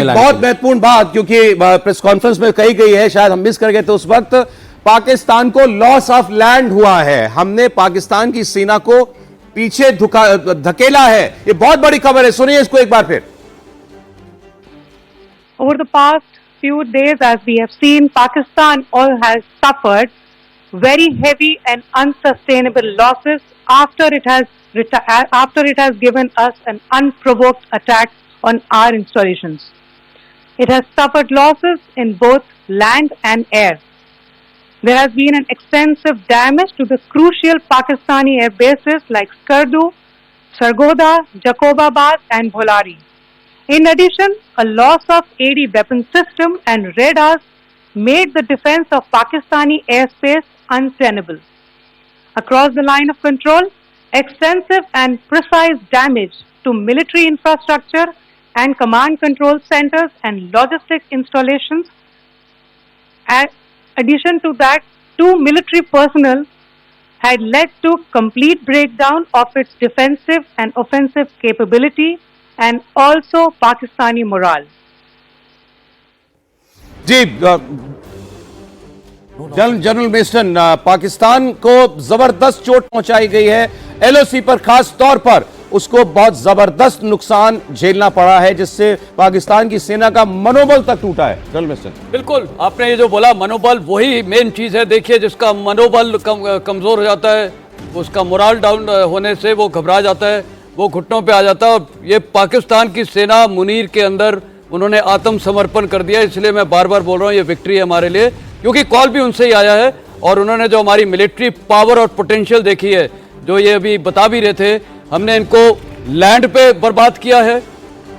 बहुत महत्वपूर्ण बात, क्योंकि प्रेस कॉन्फ्रेंस में कही गई है, शायद हम मिस कर गए थे उस वक्त, पाकिस्तान को लॉस ऑफ लैंड हुआ है, हमने पाकिस्तान की सेना को पीछे धकेला है। ये बहुत बड़ी खबर है, सुनिए इसको एक बार फिर। Over the past few days, as we have seen, Pakistan all has suffered very heavy and unsustainable losses after it has given us an unprovoked attack on our installations. It has suffered losses in both land and air. There has been an extensive damage to the crucial Pakistani air bases like Skardu, Sargodha, Jacobabad and Bholari. In addition, a loss of AD weapon system and radars made the defense of Pakistani airspace untenable. Across the line of control, extensive and precise damage to military infrastructure and command control centers and logistic installations. In addition to that, 2 military personnel had led to complete breakdown of its defensive and offensive capability and also Pakistani morale. जी, general Meston, Pakistan को जबरदस्त चोट पहुंचाई गई है, LOC पर खास तौर पर उसको बहुत जबरदस्त नुकसान झेलना पड़ा है, जिससे पाकिस्तान की सेना का मनोबल तक टूटा है। जनरल मेस्टन, बिल्कुल आपने ये जो बोला, मनोबल वही मेन चीज है। देखिए, जिसका मनोबल कमजोर हो जाता है, उसका मोरल डाउन होने से वो घबरा जाता है, वो घुटनों पे आ जाता है। और ये पाकिस्तान की सेना मुनीर के अंदर उन्होंने आत्मसमर्पण कर दिया, इसलिए मैं बार बार बोल रहा हूँ ये विक्ट्री है हमारे लिए, क्योंकि कॉल भी उनसे ही आया है। और उन्होंने जो हमारी मिलिट्री पावर और पोटेंशियल देखी है, जो ये अभी बता भी रहे थे, हमने इनको लैंड पे बर्बाद किया है,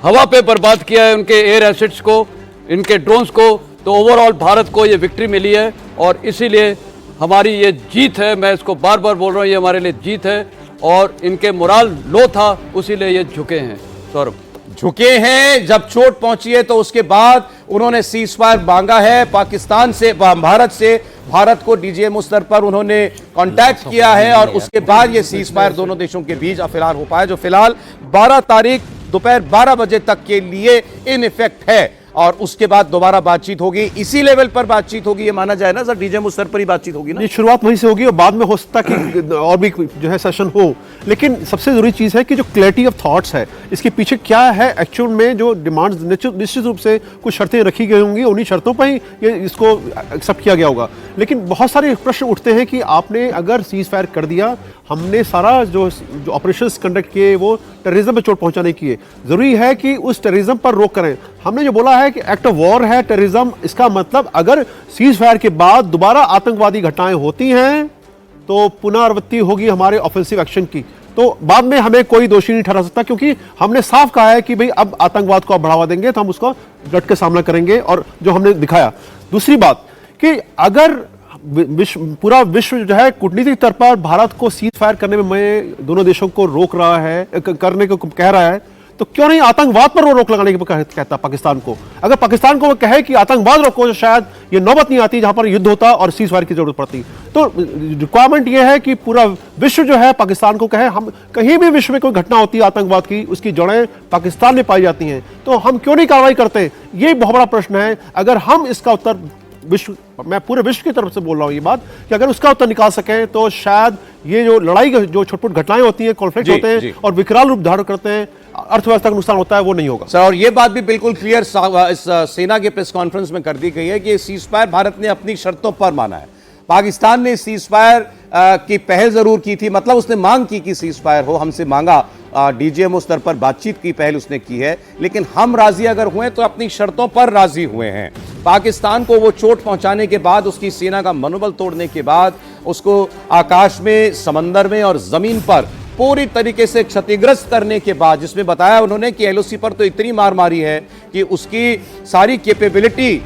हवा पे बर्बाद किया है, उनके एयर एसेट्स को, इनके ड्रोन्स को। तो ओवरऑल भारत को ये विक्ट्री मिली है और इसीलिए हमारी ये जीत है। मैं इसको बार बार बोल रहा हूँ, ये हमारे लिए जीत है। और इनके मोरल लो था, उसीलिए ये झुके हैं। सौरभ, झुके हैं। जब चोट पहुंची है तो उसके बाद उन्होंने सीज फायर मांगा है पाकिस्तान से, भारत से। भारत को डीजीएमओ स्तर पर उन्होंने कांटेक्ट किया है और उसके बाद ये सीज फायर दोनों देशों के बीच फिलहाल हो पाया, जो फिलहाल 12 तारीख दोपहर 12 बजे तक के लिए इन इफेक्ट है। और उसके बाद दोबारा बातचीत होगी, इसी लेवल पर बातचीत होगी, ये माना जाए ना सर, डीजीएमओ स्तर पर ही बातचीत होगी ना। शुरुआत वहीं से होगी और बाद में हो सकता है कि और भी जो है सेशन हो। लेकिन सबसे जरूरी चीज है कि जो क्लैरिटी ऑफ थॉट्स है, इसके पीछे क्या है एक्चुअल में, जो डिमांड्स निश्चित रूप से कुछ शर्तें रखी गई होंगी, उन्हीं शर्तों पर ही ये इसको एक्सेप्ट किया गया होगा। लेकिन बहुत सारे प्रश्न उठते हैं कि आपने अगर सीज फायर कर दिया, हमने सारा जो ऑपरेशंस कंडक्ट किए वो टेररिज्म पे चोट पहुंचाने की है, जरूरी है कि उस टेररिज्म पर रोक करें। हमने जो बोला है कि एक्ट ऑफ वॉर है टेररिज्म, इसका मतलब अगर सीज फायर के बाद दोबारा आतंकवादी घटनाएं होती हैं तो पुनरावृत्ति होगी हमारे ऑफेंसिव एक्शन की। तो बाद में हमें कोई दोषी नहीं ठहरा सकता, क्योंकि हमने साफ कहा है कि भाई अब आतंकवाद को बढ़ावा देंगे तो हम उसका डट के सामना करेंगे, और जो हमने दिखाया। दूसरी बात कि अगर पूरा विश्व जो है कूटनीतिक स्तर पर भारत को सीज फायर करने में दोनों देशों को रोक रहा है, करने को कह रहा है, तो क्यों नहीं आतंकवाद पर वो रोक लगाने की कहता पाकिस्तान को। अगर पाकिस्तान को वो कहे कि आतंकवाद रोको, तो शायद ये नौबत नहीं आती जहां पर युद्ध होता और सीज फायर की जरूरत पड़ती। तो रिक्वायरमेंट ये है कि पूरा विश्व जो है पाकिस्तान को कहे, हम कहीं भी विश्व में कोई घटना होती है आतंकवाद की, उसकी जड़ें पाकिस्तान में पाई जाती हैं, तो हम क्यों नहीं कार्रवाई करते। ये बहुत बड़ा प्रश्न है। अगर हम इसका उत्तर विश्व, मैं पूरे विश्व की तरफ से बोल रहा हूं ये बात, कि अगर उसका उत्तर निकाल सकें तो शायद ये जो लड़ाई जो छोटी घटनाएं होती हैं, कॉन्फ्लिक्ट होते हैं और विकराल रूप धारण करते हैं, अर्थव्यवस्था का नुकसान होता है, वो नहीं होगा सर। और ये बात भी बिल्कुल क्लियर इस सेना के प्रेस कॉन्फ्रेंस में कर दी गई है कि सीज फायर भारत ने अपनी शर्तों पर माना है। पाकिस्तान ने सीज फायर की पहल जरूर की थी, मतलब उसने मांग की कि सीज फायर हो, हमसे मांगा, डीजीएमओ स्तर पर बातचीत की पहल उसने की है, लेकिन हम राजी अगर हुए तो अपनी शर्तों पर राजी हुए हैं। पाकिस्तान को वो चोट पहुंचाने के बाद, उसकी सेना का मनोबल तोड़ने के बाद, उसको आकाश में, समंदर में और जमीन पर पूरी तरीके से क्षतिग्रस्त करने के बाद, जिसमें बताया उन्होंने कि एलओसी पर तो इतनी मार मारी है कि उसकी सारी कैपेबिलिटी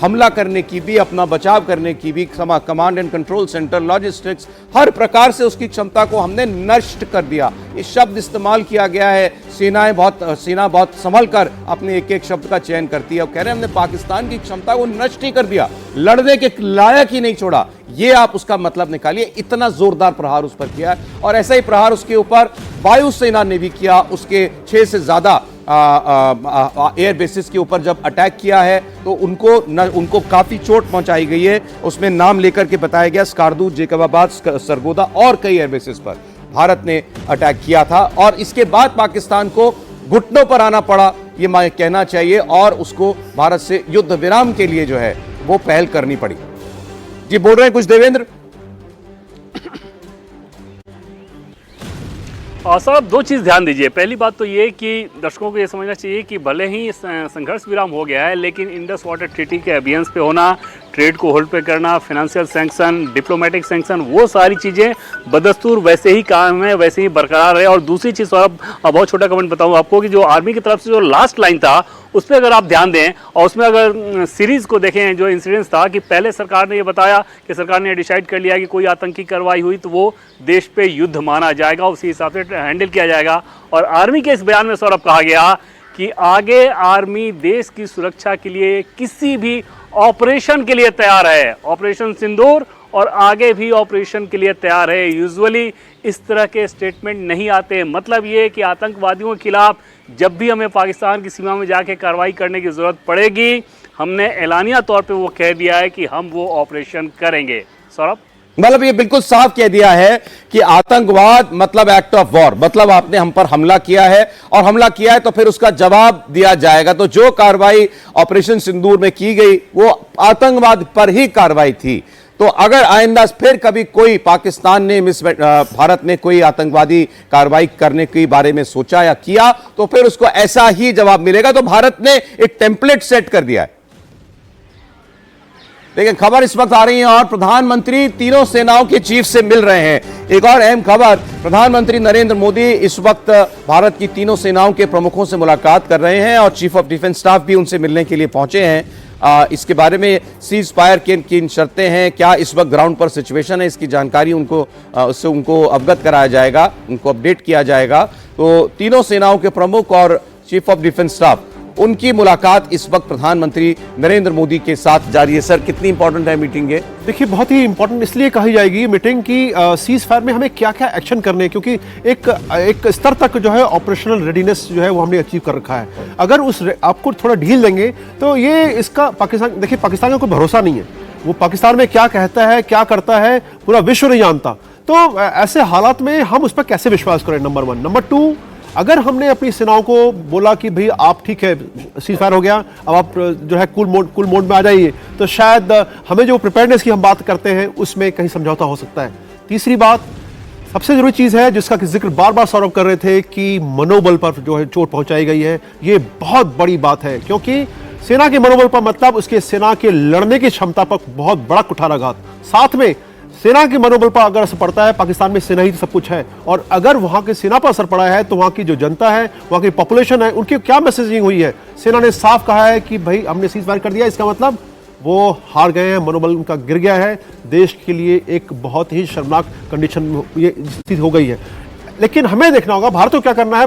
हमला करने की भी, अपना बचाव करने की भी, command and control centre, logistics, हर प्रकार से उसकी क्षमता को हमने नष्ट कर दिया। इस शब्द इस्तेमाल किया गया है। सेना बहुत संभल कर अपने एक एक शब्द का चयन करती है। कह रहे हैं हमने पाकिस्तान की क्षमता को नष्ट ही कर दिया, लड़ने के लायक ही नहीं छोड़ा। ये आप उसका मतलब निकालिए, इतना जोरदार प्रहार उस पर किया। और ऐसा ही प्रहार उसके ऊपर वायुसेना ने भी किया, उसके 6 से ज्यादा एयर बेसिस के ऊपर जब अटैक किया है तो उनको काफी चोट पहुंचाई गई है। उसमें नाम लेकर के बताया गया स्कार्दू, जेकबाबाद, सरगोदा और कई एयर बेसिस पर भारत ने अटैक किया था और इसके बाद पाकिस्तान को घुटनों पर आना पड़ा, ये मैं कहना चाहिए, और उसको भारत से युद्ध विराम के लिए जो है वो पहल करनी पड़ी। जी बोल रहे हैं कुछ देवेंद्र? साहब दो चीज़ ध्यान दीजिए। पहली बात तो ये कि दर्शकों को ये समझना चाहिए कि भले ही संघर्ष विराम हो गया है, लेकिन इंडस वाटर ट्रीटी के अभियान पे होना, ट्रेड को होल्ड पे करना, फाइनेंशियल सैंक्शन, डिप्लोमेटिक सैंक्शन, वो सारी चीज़ें बदस्तूर वैसे ही काम है, वैसे ही बरकरार है। और दूसरी चीज़ और बहुत छोटा कमेंट बताऊँ आपको कि जो आर्मी की तरफ से जो लास्ट लाइन था उस पर अगर आप ध्यान दें और उसमें अगर सीरीज़ को देखें, जो इंसिडेंस था कि पहले सरकार ने ये बताया कि सरकार ने डिसाइड कर लिया कि कोई आतंकी कार्रवाई हुई तो वो देश पे युद्ध माना जाएगा, उसी हिसाब से हैंडल किया जाएगा। और आर्मी के इस बयान में सौरभ कहा गया कि आगे आर्मी देश की सुरक्षा के लिए किसी भी ऑपरेशन के लिए तैयार है, ऑपरेशन सिंदूर और आगे भी ऑपरेशन के लिए तैयार है। यूजुअली इस तरह के स्टेटमेंट नहीं आते। मतलब ये कि आतंकवादियों के खिलाफ जब भी हमें पाकिस्तान की सीमा में जाके कार्रवाई करने की ज़रूरत पड़ेगी, हमने एलानिया तौर पे वो कह दिया है कि हम वो ऑपरेशन करेंगे। सौरभ, मतलब ये बिल्कुल साफ कह दिया है कि आतंकवाद मतलब एक्ट ऑफ वॉर, मतलब आपने हम पर हमला किया है और हमला किया है तो फिर उसका जवाब दिया जाएगा। तो जो कार्रवाई ऑपरेशन सिंदूर में की गई वो आतंकवाद पर ही कार्रवाई थी। तो अगर आइंदा फिर कभी कोई पाकिस्तान ने भारत में कोई आतंकवादी कार्रवाई करने के बारे में सोचा या किया तो फिर उसको ऐसा ही जवाब मिलेगा। तो भारत ने एक टेम्पलेट सेट कर दिया है। लेकिन खबर इस वक्त आ रही है और प्रधानमंत्री तीनों सेनाओं के चीफ से मिल रहे हैं। एक और अहम खबर, प्रधानमंत्री नरेंद्र मोदी इस वक्त भारत की तीनों सेनाओं के प्रमुखों से मुलाकात कर रहे हैं और चीफ ऑफ डिफेंस स्टाफ भी उनसे मिलने के लिए पहुंचे हैं। इसके बारे में सीज फायर किन शर्तें हैं, क्या इस वक्त ग्राउंड पर सिचुएशन है, इसकी जानकारी उससे उनको अवगत कराया जाएगा, उनको अपडेट किया जाएगा। तो तीनों सेनाओं के प्रमुख और चीफ ऑफ डिफेंस स्टाफ, उनकी मुलाकात इस वक्त प्रधानमंत्री नरेंद्र मोदी के साथ जारी है। सर, कितनी इंपॉर्टेंट है मीटिंग? देखिए, बहुत ही इंपॉर्टेंट इसलिए कही जाएगी मीटिंग की सीज फायर में हमें क्या क्या एक्शन करने हैं, क्योंकि एक स्तर तक जो है ऑपरेशनल रेडीनेस जो है वो हमने अचीव कर रखा है। अगर आपको थोड़ा ढील देंगे तो ये इसका पाकिस्तान, देखिए पाकिस्तान का कोई भरोसा नहीं है, वो पाकिस्तान में क्या कहता है क्या करता है पूरा विश्व नहीं जानता। तो ऐसे हालात में हम उस पर कैसे विश्वास करें, नंबर 1। नंबर 2, अगर हमने अपनी सेनाओं को बोला कि भाई आप ठीक है, सीज फायर हो गया, अब आप जो है कूल मोड में आ जाइए, तो शायद हमें जो प्रिपेयरनेस की हम बात करते हैं उसमें कहीं समझौता हो सकता है। तीसरी बात, सबसे जरूरी चीज़ है जिसका जिक्र बार बार सौरभ कर रहे थे कि मनोबल पर जो है चोट पहुंचाई गई है। ये बहुत बड़ी बात है, क्योंकि सेना के मनोबल पर मतलब उसके सेना के लड़ने की क्षमता पर बहुत बड़ा कुठाराघात। साथ में सेना के मनोबल पर अगर असर पड़ता है, पाकिस्तान में सेना ही तो सब कुछ है, और अगर वहां की सेना पर असर पड़ा है तो वहां की जो जनता है, वहां की पॉपुलेशन है, उनकी क्या मैसेजिंग हुई है। सेना ने साफ कहा है कि भाई हमने सीज फायर कर दिया, इसका मतलब वो हार गए हैं, मनोबल उनका गिर गया है। देश के लिए एक बहुत ही शर्मनाक कंडीशन ये स्थिति हो गई है। लेकिन हमें देखना होगा भारत को क्या करना है,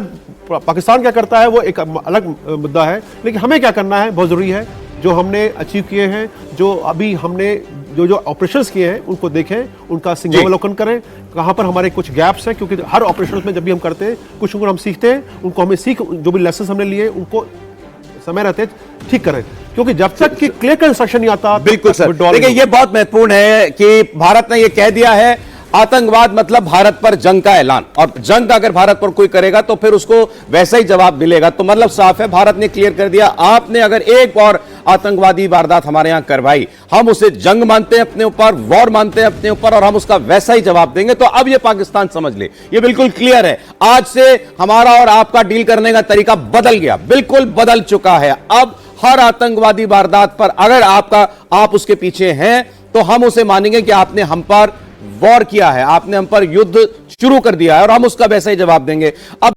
पाकिस्तान क्या करता है वो एक अलग मुद्दा है, लेकिन हमें क्या करना है बहुत जरूरी है। जो हमने अचीव किए हैं, जो अभी हमने जो ऑपरेशंस किए हैं उनको देखें, उनका सिंहावलोकन करें, कहां पर हमारे कुछ गैप्स हैं, क्योंकि हर ऑपरेशंस में जब भी हम करते हैं कुछ हम सीखते हैं, उनको हमें जो भी लेसन हमने लिए उनको समय रहते ठीक करें, क्योंकि जब तक कि क्लियर कंस्ट्रक्शन नहीं आता। बिल्कुल सर, देखिए ये बहुत महत्वपूर्ण है कि भारत ने ये कह दिया है आतंकवाद मतलब भारत पर जंग का ऐलान, और जंग अगर भारत पर कोई करेगा तो फिर उसको वैसा ही जवाब मिलेगा। तो मतलब साफ है, भारत ने क्लियर कर दिया, आपने अगर एक और आतंकवादी वारदात हमारे यहां करवाई, हम उसे जंग मानते हैं अपने ऊपर, वॉर मानते हैं अपने ऊपर, और हम उसका वैसा ही जवाब देंगे। तो अब ये पाकिस्तान समझ ले, ये बिल्कुल क्लियर है, आज से हमारा और आपका डील करने का तरीका बदल गया, बिल्कुल बदल चुका है। अब हर आतंकवादी वारदात पर अगर आप उसके पीछे हैं तो हम उसे मानेंगे कि आपने हम पर वॉर किया है, आपने हम पर युद्ध शुरू कर दिया है, और हम उसका वैसा ही जवाब देंगे। अब